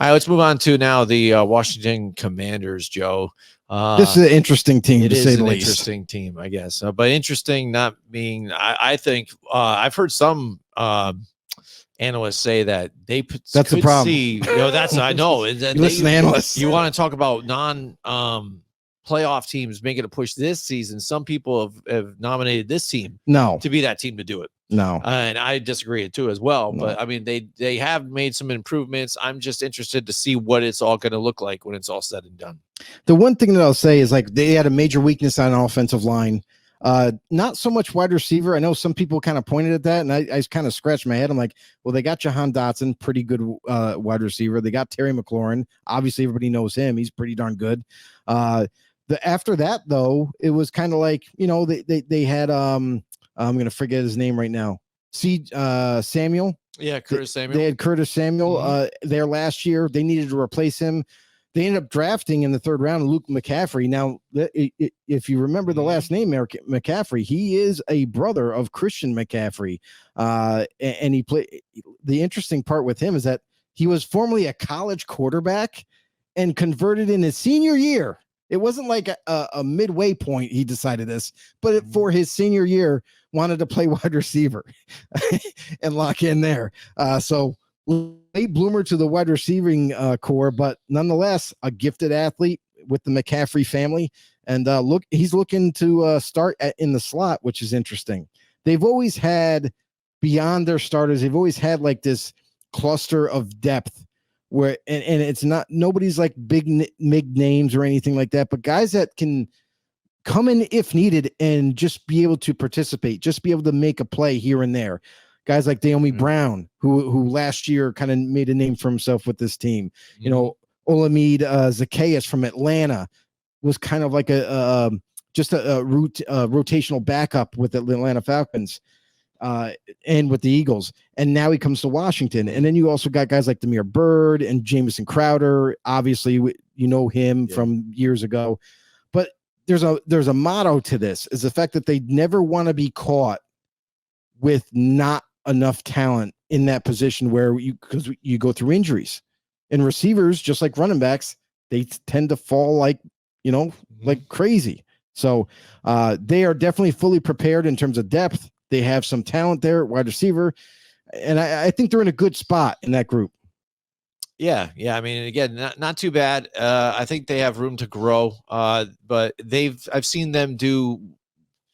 All right, let's move on to now the Washington Commanders, Joe. This is an interesting team, to say the least. Interesting team, I guess. But interesting not being, I think, I've heard some analysts say that they could the problem. See, that's, I know. Listen to analysts. You want to talk about playoff teams making a push this season. Some people have nominated this team to be that team to do it. No. And I disagree too as well. No. But I mean, they have made some improvements. I'm just interested to see what it's all going to look like when it's all said and done. The one thing that I'll say is, like, they had a major weakness on an offensive line. Not so much wide receiver. I know some people kind of pointed at that, and I kind of scratched my head. I'm like, well, they got Jahan Dotson, pretty good wide receiver. They got Terry McLaurin. Obviously, everybody knows him. He's pretty darn good. After that, though, it was kind of like, they had I'm going to forget his name right now. Samuel. Yeah, Curtis Samuel. They had Curtis Samuel there last year. They needed to replace him. They ended up drafting in the third round Luke McCaffrey. Now, if you remember the last name, McCaffrey, he is a brother of Christian McCaffrey. And he played. The interesting part with him is that he was formerly a college quarterback and converted in his senior year. It wasn't like a midway point he decided this, but for his senior year, wanted to play wide receiver and lock in there. So late bloomer to the wide receiving core, but nonetheless, a gifted athlete with the McCaffrey family. And he's looking to start in the slot, which is interesting. They've always had, beyond their starters, they've always had like this cluster of depth where, and it's not, nobody's like big names or anything like that, but guys that can come in if needed and just be able to participate, just be able to make a play here and there. Guys like Naomi Brown, who last year kind of made a name for himself with this team. Olamide Zacchaeus from Atlanta was kind of like just a rotational backup with the Atlanta Falcons and with the Eagles. And now he comes to Washington. And then you also got guys like Damiere Byrd and Jamison Crowder. Obviously, you know him from years ago. But there's a motto to this, is the fact that they never want to be caught with not enough talent in that position because you go through injuries. And receivers, just like running backs, they tend to fall like crazy. So they are definitely fully prepared in terms of depth. They have some talent there, wide receiver. And I think they're in a good spot in that group. Yeah. I mean, again, not too bad. I think they have room to grow. But I've seen them do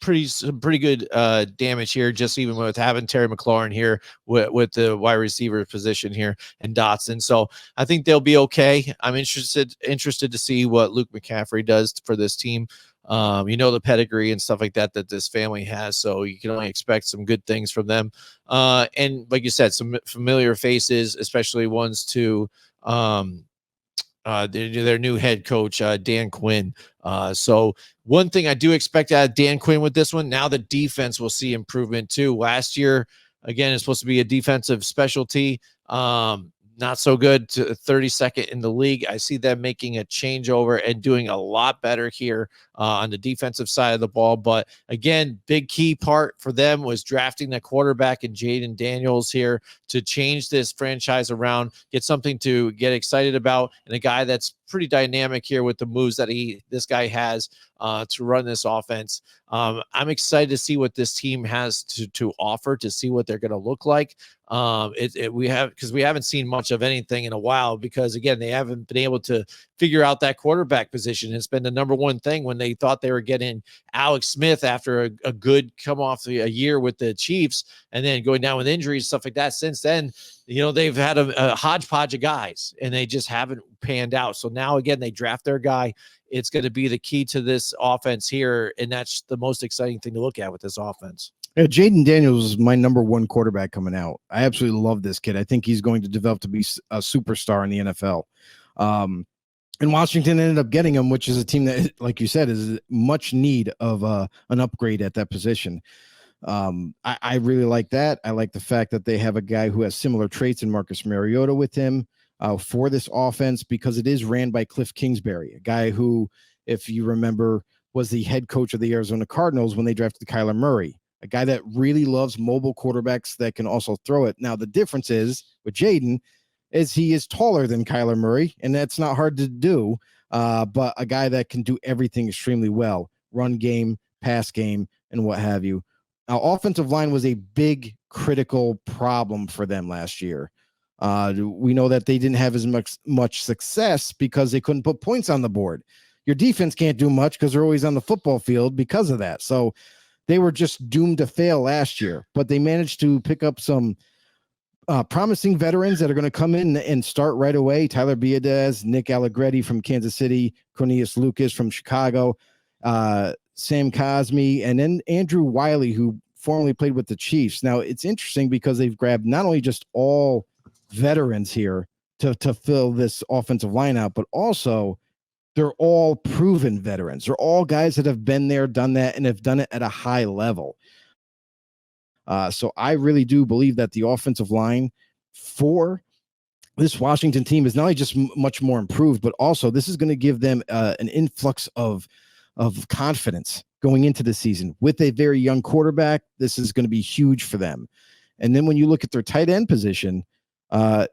pretty good damage here, just even with having Terry McLaurin here with the wide receiver position here and Dotson. So I think they'll be okay. I'm interested to see what Luke McCaffrey does for this team. The pedigree and stuff like that this family has, so you can only expect some good things from them. And like you said, some familiar faces, especially ones to their new head coach, Dan Quinn. So one thing I do expect out of Dan Quinn with this one, now the defense will see improvement too. Last year, again, it's supposed to be a defensive specialty. Not so good, to 32nd in the league. I see them making a changeover and doing a lot better here on the defensive side of the ball. But again, big key part for them was drafting that quarterback in Jayden Daniels here to change this franchise around, get something to get excited about, and a guy that's pretty dynamic here with the moves that this guy has to run this offense. I'm excited to see what this team has to offer, to see what they're going to look like. We haven't seen much of anything in a while, because again, they haven't been able to figure out that quarterback position. It's been the number one thing when they thought they were getting Alex Smith after a good come off a year with the Chiefs, and then going down with injuries, stuff like that. Since then, they've had a hodgepodge of guys, and they just haven't panned out. So now again, they draft their guy. It's going to be the key to this offense here, and that's the most exciting thing to look at with this offense. Jayden Daniels is my number one quarterback coming out. I absolutely love this kid. I think he's going to develop to be a superstar in the NFL. And Washington ended up getting him, which is a team that, like you said, is much need of an upgrade at that position. I really like that. I like the fact that they have a guy who has similar traits in Marcus Mariota with him for this offense, because it is ran by Cliff Kingsbury, a guy who, if you remember, was the head coach of the Arizona Cardinals when they drafted Kyler Murray, a guy that really loves mobile quarterbacks that can also throw it. Now, the difference is with Jayden, is he is taller than Kyler Murray, and that's not hard to do. But a guy that can do everything extremely well, run game, pass game, and what have you. Now, offensive line was a big critical problem for them last year. We know that they didn't have as much success because they couldn't put points on the board. Your defense can't do much because they're always on the football field because of that. So they were just doomed to fail last year, but they managed to pick up some promising veterans that are going to come in and start right away. Tyler Biadasz, Nick Allegretti from Kansas City, Cornelius Lucas from Chicago, Sam Cosmi, and then Andrew Wiley, who formerly played with the Chiefs. Now, it's interesting because they've grabbed not only just all veterans here to fill this offensive line out, but also they're all proven veterans. They're all guys that have been there, done that, and have done it at a high level. So I really do believe that the offensive line for this Washington team is not only just much more improved, but also this is going to give them an influx of confidence going into the season. With a very young quarterback, this is going to be huge for them. And then when you look at their tight end position, a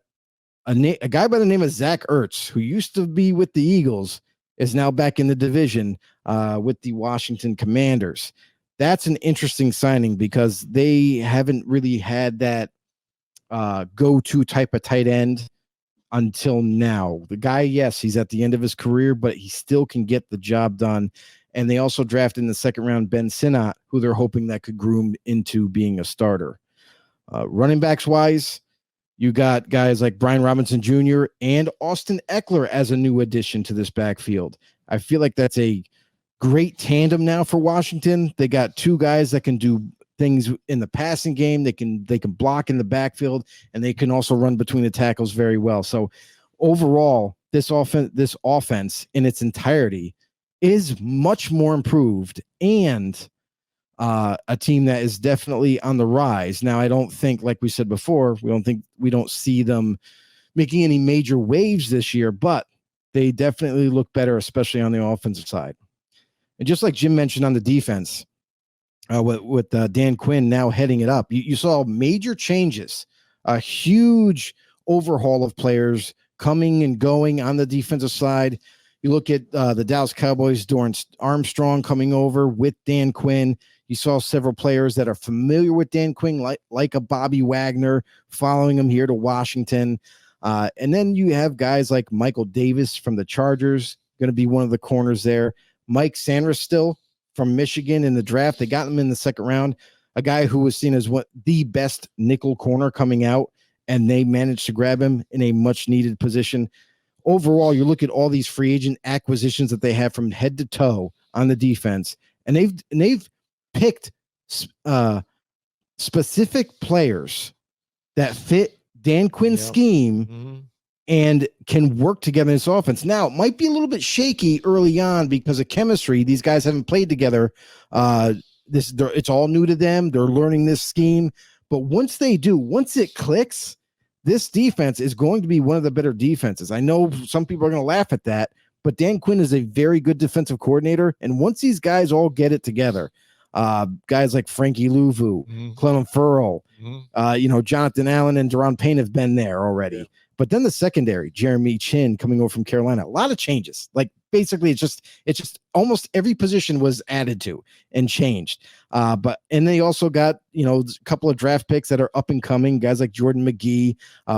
guy by the name of Zach Ertz, who used to be with the Eagles, is now back in the division with the Washington Commanders. That's an interesting signing because they haven't really had that go-to type of tight end until now. The guy, yes, he's at the end of his career, but he still can get the job done. And they also drafted in the second round Ben Sinnott, who they're hoping that could groom into being a starter. Running backs wise, you got guys like Brian Robinson Jr. and Austin Eckler as a new addition to this backfield. I feel like that's a great tandem now for Washington. They got two guys that can do things in the passing game. They can block in the backfield, and they can also run between the tackles very well. So overall, this offense in its entirety is much more improved and a team that is definitely on the rise. Now, I don't think, like we said before, we don't see them making any major waves this year, but they definitely look better, especially on the offensive side. And just like Jim mentioned on the defense, with Dan Quinn now heading it up, you saw major changes, a huge overhaul of players coming and going on the defensive side. You look at the Dallas Cowboys, Dorrance Armstrong coming over with Dan Quinn. You saw several players that are familiar with Dan Quinn, like a Bobby Wagner, following him here to Washington. And then you have guys like Michael Davis from the Chargers, going to be one of the corners there. Mike Sanders still from Michigan in the draft. They got him in the second round, a guy who was seen as the best nickel corner coming out, and they managed to grab him in a much needed position. Overall, you look at all these free agent acquisitions that they have from head to toe on the defense, and they've picked specific players that fit Dan Quinn's scheme and can work together in this offense. Now, it might be a little bit shaky early on because of chemistry. These guys haven't played together. It's all new to them. They're learning this scheme. But once they do, once it clicks, this defense is going to be one of the better defenses. I know some people are going to laugh at that, but Dan Quinn is a very good defensive coordinator. And once these guys all get it together, guys like Frankie Louvu, Clelin Ferrell, Jonathan Allen and Deron Payne have been there already. Yeah. But then the secondary, Jeremy Chin coming over from Carolina, a lot of changes. Like basically it's just almost every position was added to and changed. And they also got, a couple of draft picks that are up and coming, guys like Jordan McGee,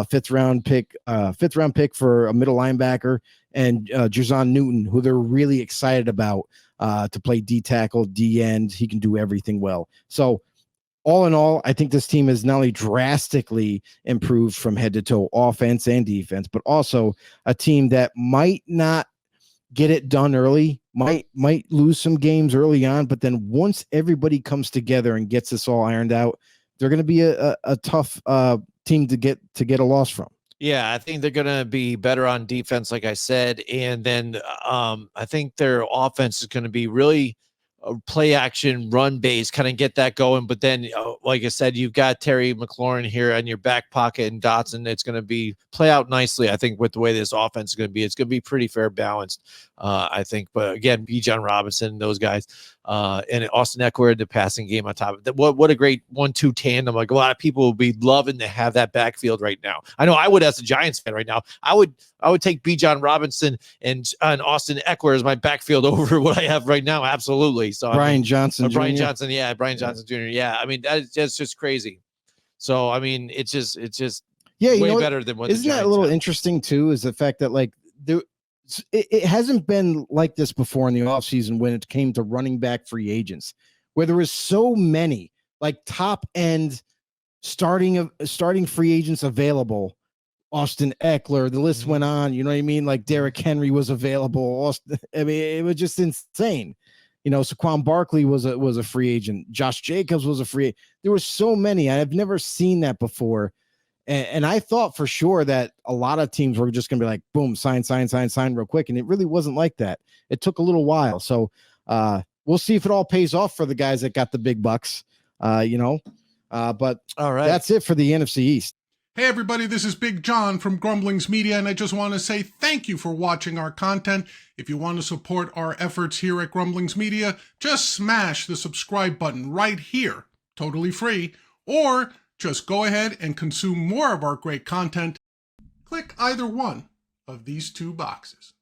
fifth round pick for a middle linebacker, and Jerzon Newton, who they're really excited about to play D tackle, D end. He can do everything well. So all in all, I think this team has not only drastically improved from head to toe offense and defense, but also a team that might not get it done early, might lose some games early on, but then once everybody comes together and gets this all ironed out, they're going to be a tough team to get a loss from. Yeah, I think they're going to be better on defense, like I said. And then I think their offense is going to be really play action, run base, kind of get that going. But then, like I said, you've got Terry McLaurin here in your back pocket and Dotson. It's going to be play out nicely, I think, with the way this offense is going to be. It's going to be pretty fair balanced, I think. But again, Bijan Robinson, those guys. and Austin Eckler in the passing game on top of that. What a great 1-2 tandem. Like a lot of people would be loving to have that backfield right now. I know I would as a Giants fan right now. I would take Bijan Robinson and Austin Eckler as my backfield over what I have right now. Absolutely. So Brian Johnson, Brian Jr. Johnson. Yeah. Brian Johnson Jr. Yeah. I mean, that's just crazy. So, I mean, it's just way better than what isn't that a little interesting too, is the fact that like it hasn't been like this before in the offseason when it came to running back free agents, where there was so many like top end starting free agents available. Austin Eckler, the list went on, you know what I mean? Like Derrick Henry was available. I mean, it was just insane. You know, Saquon Barkley was a free agent. Josh Jacobs was a free. There were so many. I've never seen that before. And I thought for sure that a lot of teams were just going to be like, boom, sign real quick. And it really wasn't like that. It took a little while. So we'll see if it all pays off for the guys that got the big bucks, but all right, that's it for the NFC East. Hey everybody, this is Big John from Grumblings Media, and I just want to say thank you for watching our content. If you want to support our efforts here at Grumblings Media, just smash the subscribe button right here, totally free, or just go ahead and consume more of our great content. Click either one of these two boxes.